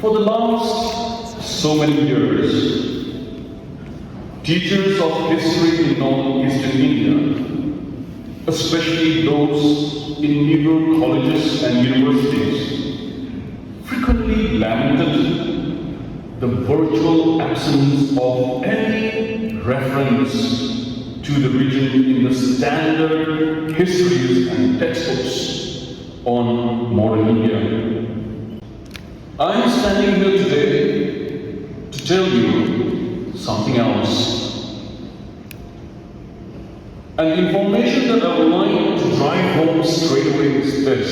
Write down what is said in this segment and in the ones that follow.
For the last so many years, teachers of history in northeastern India, especially those in newer colleges and universities, frequently lamented the virtual absence of any reference to the region in the standard histories and textbooks on modern India. I am standing here today to tell you something else. And the information that I would like to drive home straight away is this: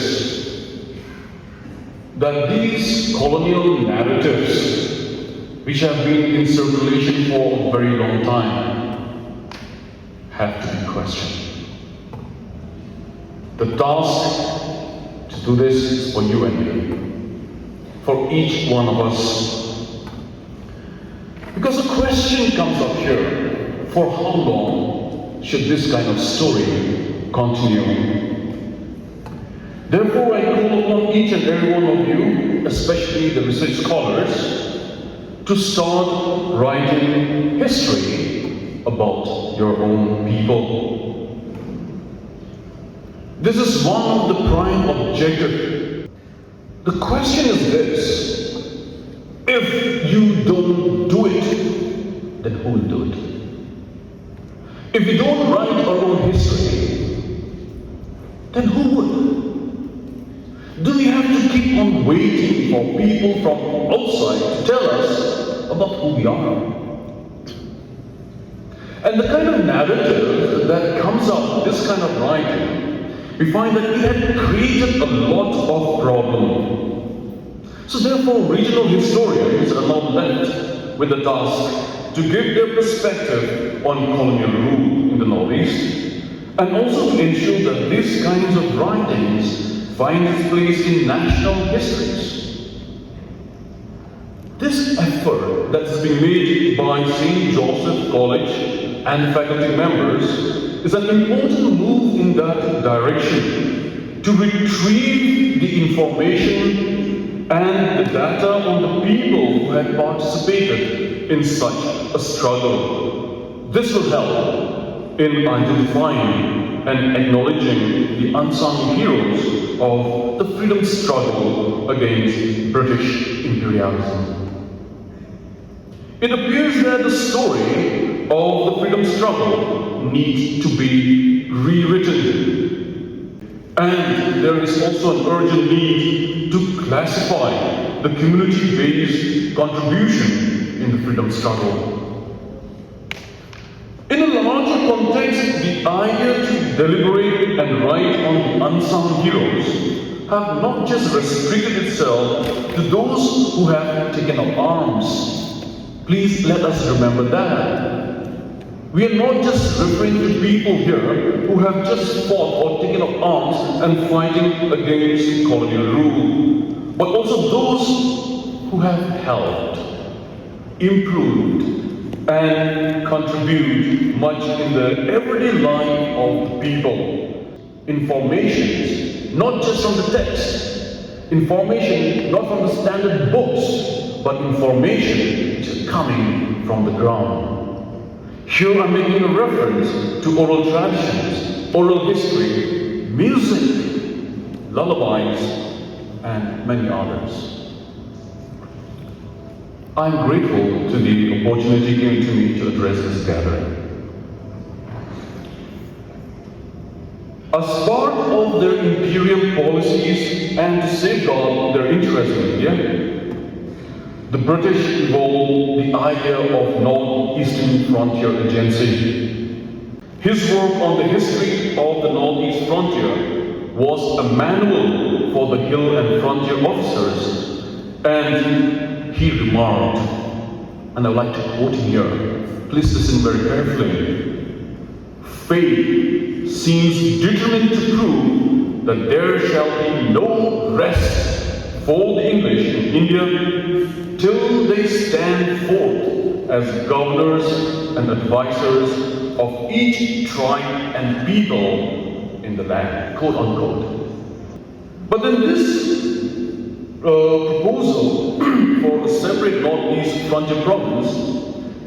that these colonial narratives, which have been in circulation for a very long time, have to be questioned. The task to do this is for you and me, for each one of us. Because the question comes up here: for how long should this kind of story continue? Therefore, I call upon each and every one of you, especially the research scholars, to start writing history about your own people. This is one of the prime objectives. The question is this: if you don't do it, then who will do it? If we don't write our own history, then who would? Do we have to keep on waiting for people from outside to tell us about who we are? And the kind of narrative that comes out, this kind of writing, we find that it had created a lot of problem. So therefore, regional historians are now left with the task to give their perspective on colonial rule in the Northeast, and also to ensure that these kinds of writings find its place in national histories. This effort that has been made by St. Joseph College and faculty members is an important move in that direction, to retrieve the information and the data on the people who had participated in such a struggle. This will help in identifying and acknowledging the unsung heroes of the freedom struggle against British imperialism. It appears that the story of the freedom struggle needs to be rewritten. And there is also an urgent need to classify the community-based contribution in the freedom struggle. In a larger context, the idea to deliberate and write on the unsung heroes have not just restricted itself to those who have taken up arms. Please let us remember that. We are not just referring to people here who have just fought or taken up arms and fighting against colonial rule, but also those who have helped, improved, and contributed much in the everyday life of the people. Information, not just from the text, information not from the standard books, but information which is coming from the ground. Here I'm making a reference to oral traditions, oral history, music, lullabies, and many others. I'm grateful to the opportunity given to me to address this gathering. As part of their imperial policies and to safeguard their interests in India, the British evolved the idea of Northeastern Frontier Agency. His work on the history of the Northeast Frontier was a manual for the hill and frontier officers, and he remarked, and I'd like to quote him here, please listen very carefully: "Fate seems determined to prove that there shall be no rest for the English in India till they stand forth as governors and advisors of each tribe and people in the land," quote unquote. But then this proposal for a separate Northeast frontier province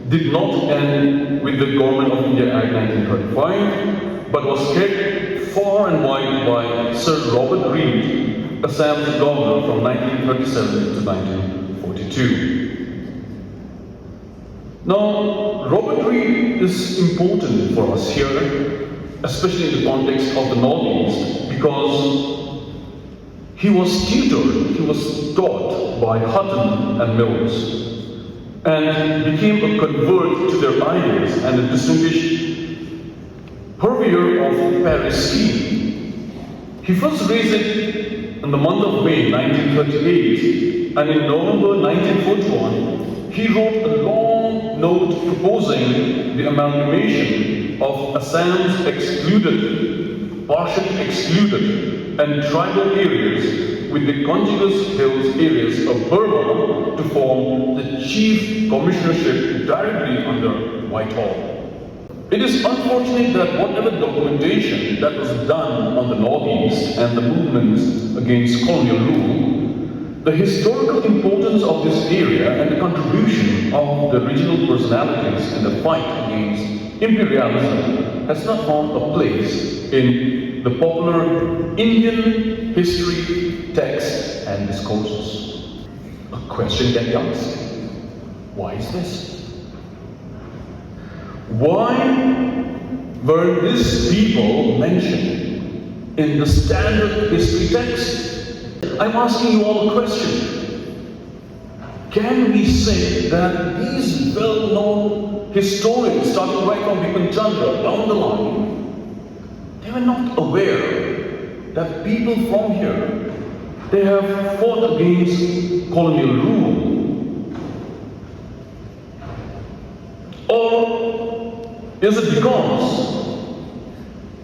did not end with the Government of India Act 1935, but was kept far and wide by Sir Robert Reed, Assam's governor from 1937 to 1942. Now, Robert Reed is important for us here, especially in the context of the Northeast, because he was tutored, he was taught by Hutton and Mills, and became a convert to their ideas and a distinguished purveyor of Paris scheme. He first raised it in the month of May 1938, and in November 1941, he wrote a long note proposing the amalgamation of Assam's excluded, partially excluded, and tribal areas with the contiguous hills areas of Burma to form the Chief Commissionership directly under Whitehall. It is unfortunate that whatever documentation that was done on the Northeast and the movements against colonial rule, the historical importance of this area and the contribution of the regional personalities in the fight against imperialism has not found a place in the popular Indian history, texts, and discourses. A question can be asked: why is this? Why were these people mentioned in the standard history text? I'm asking you all a question. Can we say that these well-known historians, starting right from Bipin Chandra down the line, they were not aware that people from here, they have fought against colonial rule? Or is it because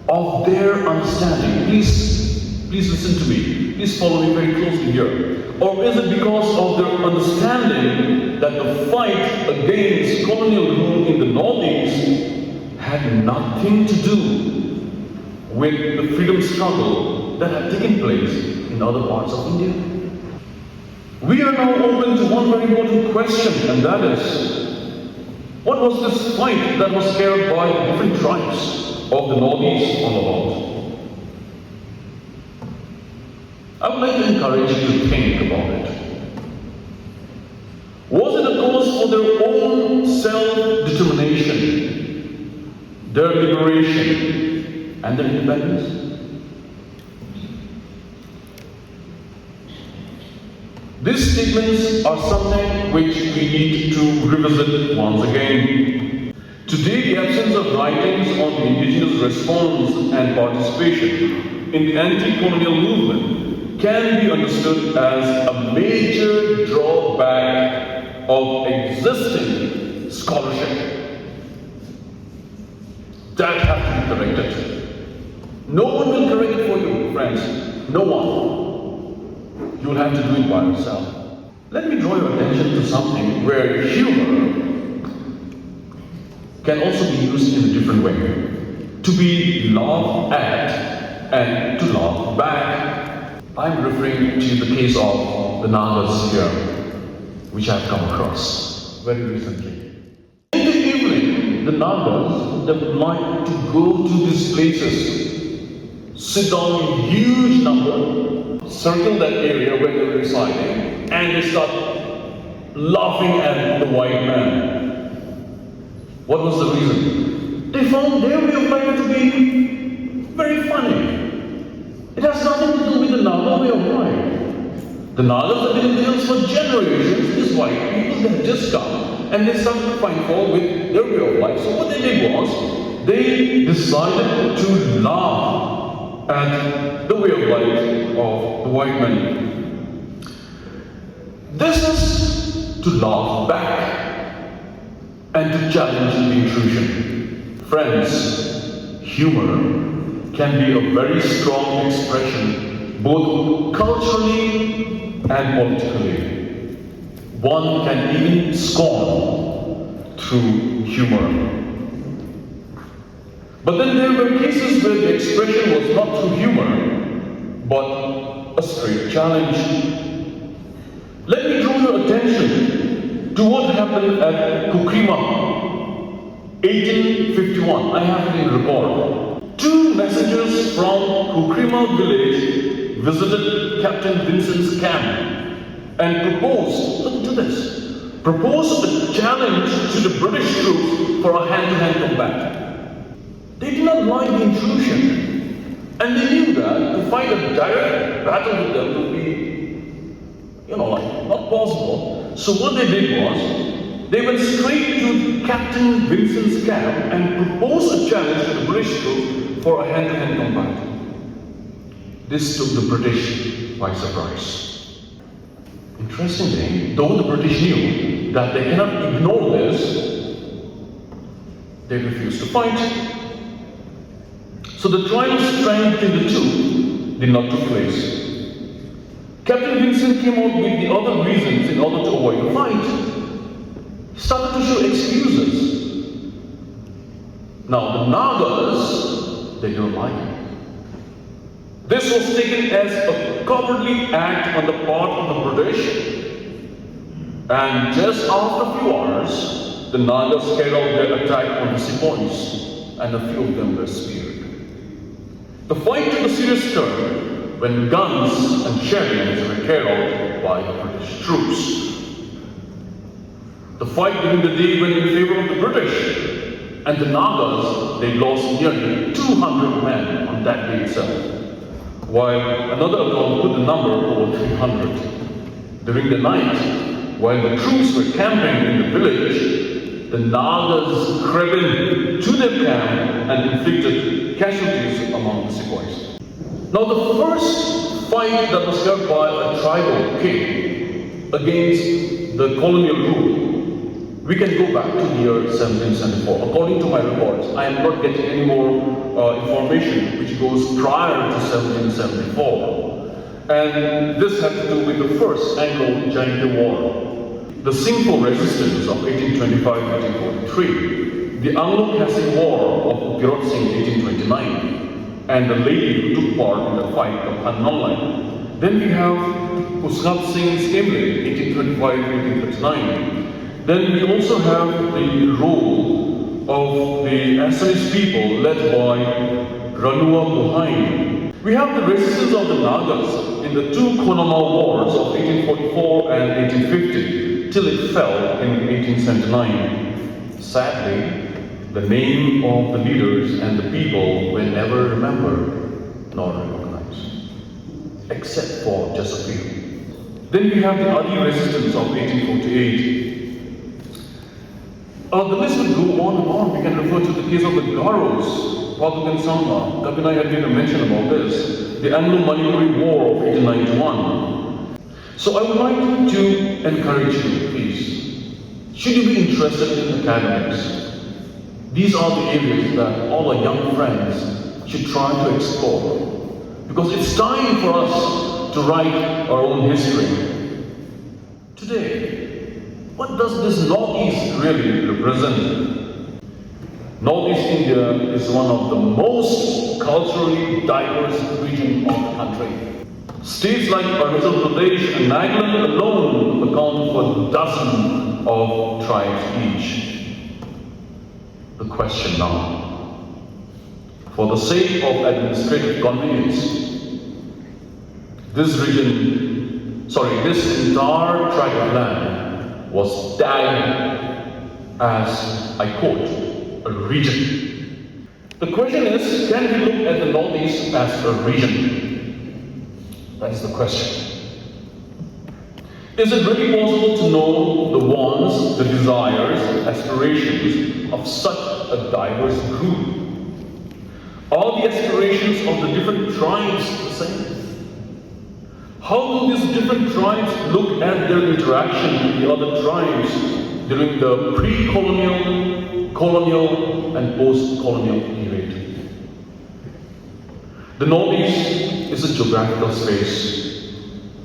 of their understanding? Please listen to me. Please follow me very closely here. Or is it because of their understanding that the fight against colonial rule in the Northeast had nothing to do with the freedom struggle that had taken place in other parts of India? We are now open to one very important question, and that is, what was this fight that was carried by different tribes of the Northeast all about? I would like to encourage you to think about it. Was it a cause for their own self-determination, their liberation, and their independence? These statements are something which we need to revisit once again. Today, the absence of writings on the indigenous response and participation in the anti-colonial movement can be understood as a major drawback of existing scholarship that has to be corrected. No one will correct it for you, friends. No one. You will have to do it by yourself. Let me draw your attention to something where humor can also be used in a different way. To be laughed at and to laugh back. I'm referring to the case of the Nagas here, which I've come across very recently. In the evening, the Nagas, they would like to go to these places, sit down in huge number, circle that area where they're residing, and they start laughing at the white man. What was the reason? They found their way of life to be very funny. It has nothing to do with the Naga way of life. The Nagas have been in the hills for generations. These white people, they had just come and they started to find fault with their way of life. So what they did was, they decided to laugh at the way of life of the white men. This is to laugh back and to challenge the intrusion. Friends, humor can be a very strong expression, both culturally and politically. One can even scorn through humor. But then there were cases where the expression was not through humor, but a straight challenge. Let me draw your attention attention to what happened at Kukrima, 1851. I have it in record. Two messengers from Kukrima village visited Captain Vincent's camp and proposed, look to this, proposed a challenge to the British troops for a hand-to-hand combat. They did not like the intrusion, and they knew that to fight a direct battle with them would be, not possible. So what they did was, they went straight to Captain Vincent's camp and proposed a challenge to the British troops for a hand-to-hand combat. This took the British by surprise. Interestingly, though the British knew that they cannot ignore this, they refused to fight. So the trial strength in the two did not take place. Captain Vincent came out with the other reasons in order to avoid the fight. He started to show excuses. Now the Nagas, they don't like it. This was taken as a cowardly act on the part of the British, and just after a few hours, the Nagas carried out their attack on the sepoys, and a few of them were speared. The fight took a serious turn when guns and chariots were carried out by the British troops. The fight during the day went in favor of the British, and the Nagas, they lost nearly 200 men on that day itself, while another account put the number over 300. During the night, while the troops were camping in the village, the Nagas crept in to their camp and inflicted casualties among the sepoys. Now the first fight that was held by a tribal king against the colonial rule, we can go back to the year 1774. According to my reports, I am not getting any more information which goes prior to 1774. And this had to do with the first Anglo-Jaintia War, the Singapore Resistance of 1825-1843, the Anglo-Cassin War of Upirot Singh 1829, and the lady who took part in the fight of Nagaland. Then we have Usnat Singh's Imle 1835-1839. Then we also have the role of the Assamese people led by Ranua Muhain. We have the resistance of the Nagas in the two Colonial Wars of 1844 and 1850 till it fell in 1879. Sadly, the name of the leaders and the people were never remembered nor recognized, except for just a few. Then we have the Adi resistance of 1848. The list would go on and on. We can refer to the case of the Garos, Padukan Sangha. Kabinai had made a mention about this. The Anglo-Manipuri War of 1891. So I would like to encourage you, please. Should you be interested in academics, these are the areas that all our young friends should try to explore. Because it's time for us to write our own history. Today, what does this Northeast really represent? Northeast India is one of the most culturally diverse regions of the country. States like Arunachal Pradesh and Nagaland alone account for dozens of tribes each. The question now, for the sake of administrative convenience, this entire tract of land was tagged as, I quote, a region. The question is, can we look at the Northeast as a region? That is the question. Is it really possible to know the wants, the desires, aspirations of such a diverse group? Are the aspirations of the different tribes the same? How do these different tribes look at their interaction with the other tribes during the pre-colonial, colonial, and post-colonial period? The Northeast is a geographical space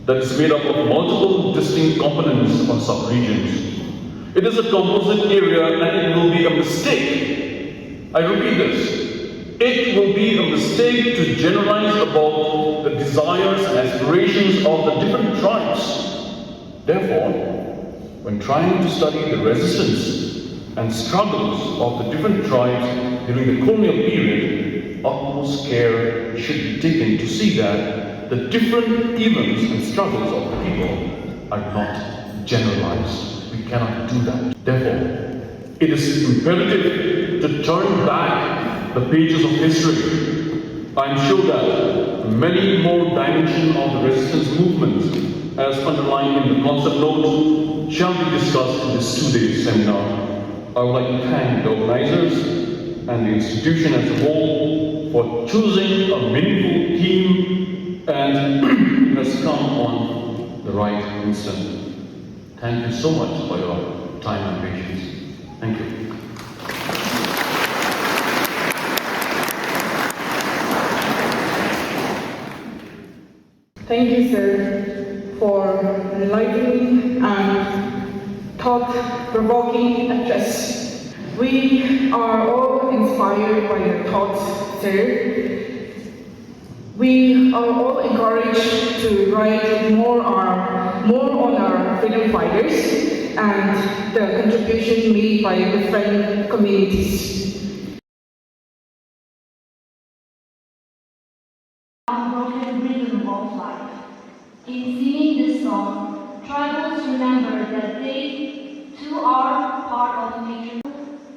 that is made up of multiple distinct components or sub-regions. It is a composite area, and it will be a mistake. I repeat this. It will be a mistake to generalize about the desires and aspirations of the different tribes. Therefore, When trying to study the resistance and struggles of the different tribes during the colonial period, utmost care should be taken to see that the different events and struggles of the people are not generalized. We cannot do that. Therefore, it is imperative to turn back the pages of history. I am sure that many more dimensions of the resistance movement, as underlined in the concept note, shall be discussed in this two-day seminar. I would like to thank the organizers and the institution as a whole for choosing a meaningful theme, and it has come on the right instant. Thank you so much for your time and patience. Thank you. Thank you, sir, for enlightening and thought-provoking address. We are all inspired by your thoughts, sir. We are all encouraged to write more on our freedom fighters and the contribution made by different communities. Unbroken rhythm of life. In singing this song, tribals remember that they too are part of nature,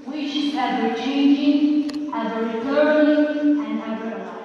which is ever changing, ever returning, and ever alive.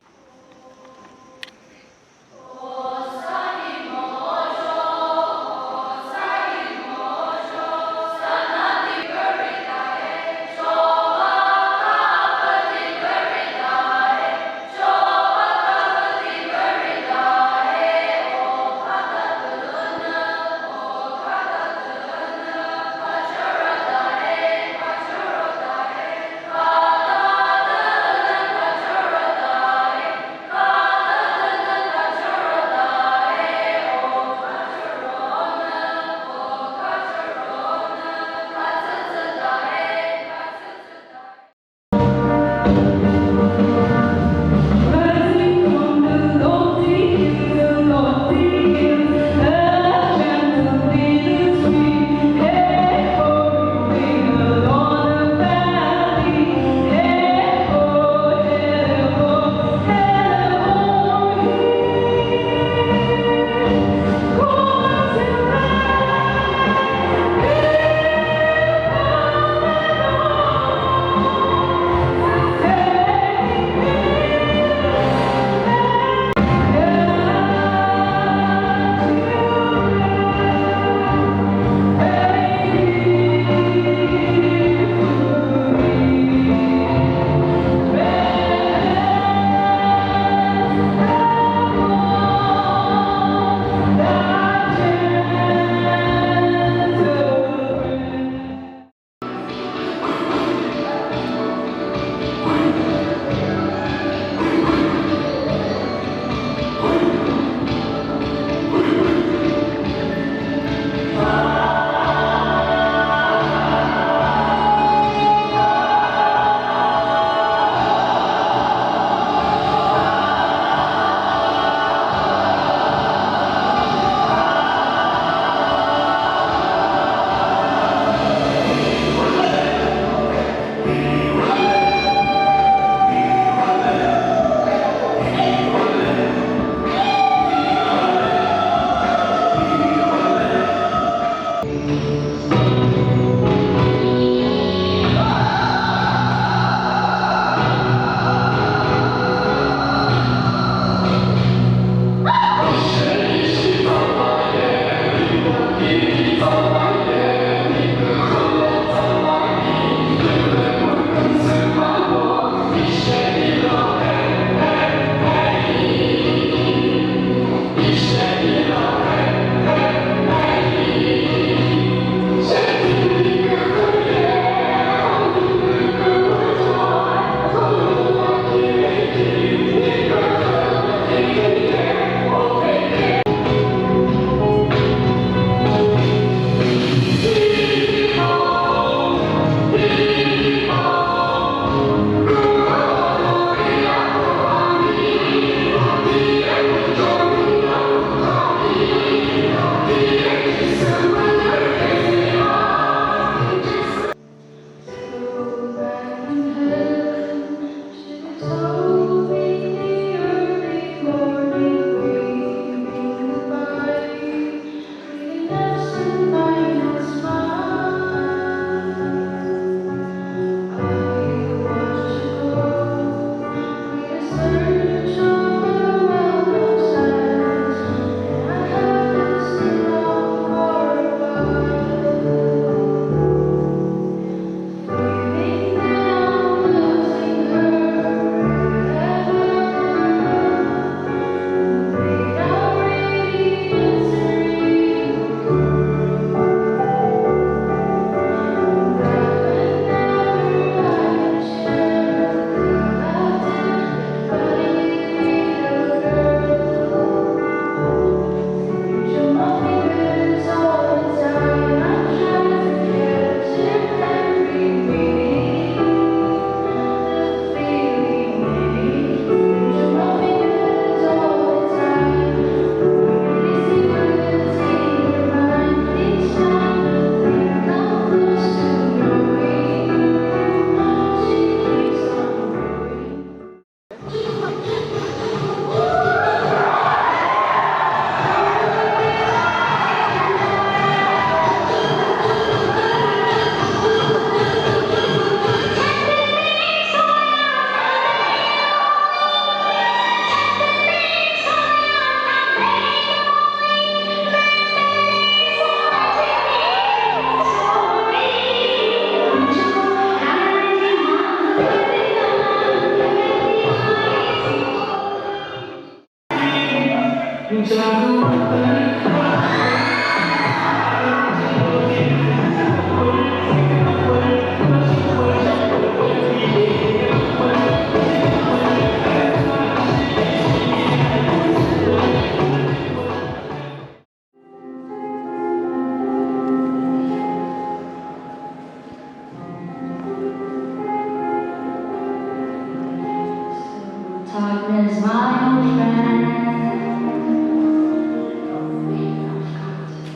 Darkness, my old friend,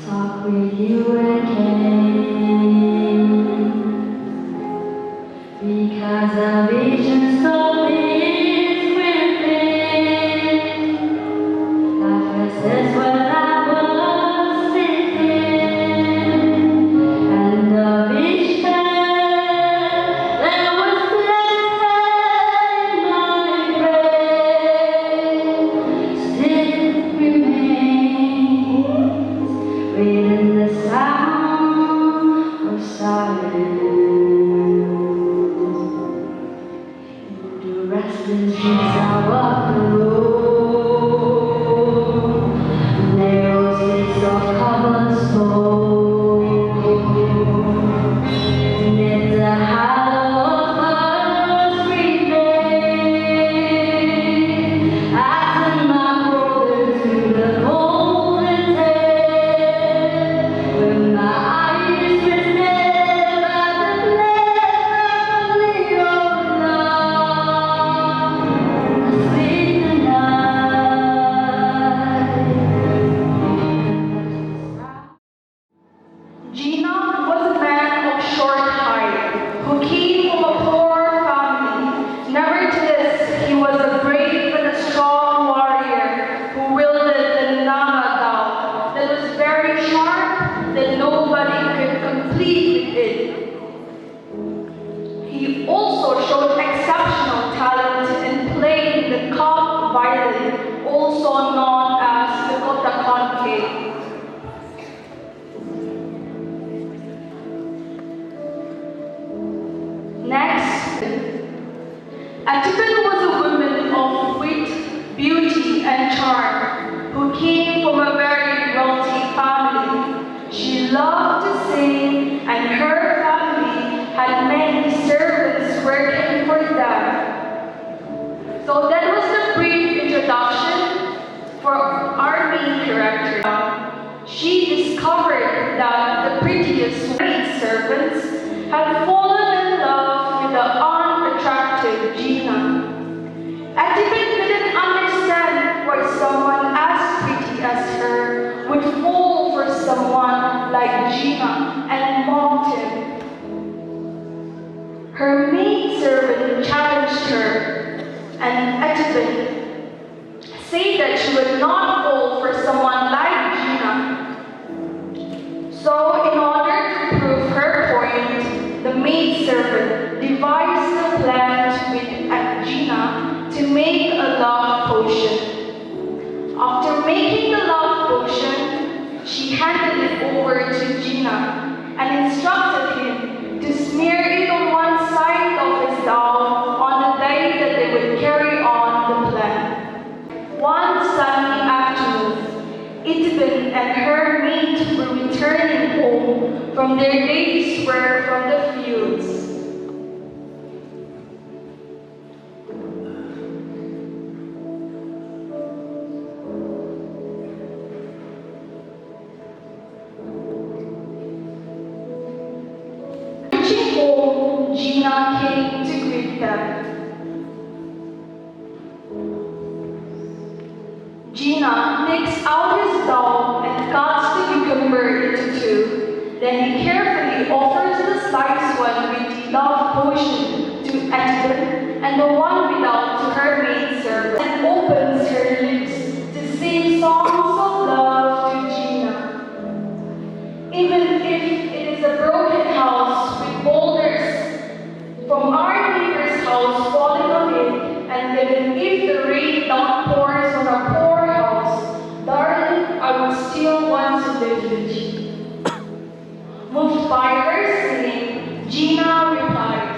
talk with you again, because the vision slowly within. That was when I was sleeping, and the vision that was planted in my brain still remains within the sound of silence. Into restless dreams I walk alone, narrow streets of cobblestone, amid the hollow of others remain. I turn my brother to the golden day, when my eyes were stared by the blessed of love. I sleep the night. Gina was a man of short height who came from a poor family. Nevertheless, he was a brave and a strong warrior who wielded the Nagaland that was very sharp that nobody could compete with it. He also showed exceptional talent in playing the cup violin, also known as the kotakonke. Next, Atibin was a woman of wit, beauty, and charm who came from a very wealthy family. She loved to sing, and her family had many servants working for them. So that was the brief introduction for our main character. She discovered that the prettiest maid servants had fallen in love with the unattractive Gina. Atibin didn't understand why someone as pretty as her would fall for someone like Gina and mocked him. Her maidservant challenged her, and Atibin said that she would not fall for someone like Gina. So, in order to prove her point, the maidservant devised a plan with Gina to make a love potion. After making the love potion, she handed it over to Gina and instructed him to smear it on one side of his doll on the day that they would carry on the plan. One sunny afternoon, Itibin and her maid were returning home from their day's work from the fields. Reaching home, Gina came to greet them. Gina takes out his doll and cuts the cucumber into two. Then he carefully offers the sliced one with the love potion to Atibin and the one without to her maidservant, and opens her lips to sing songs of love to Gina. Even if it is a broken house with boulders from our neighbor's house falling on it, and even if the rain downpours on our poor house, darling, I would still want to live with you. Moved by her singing, Gina replied,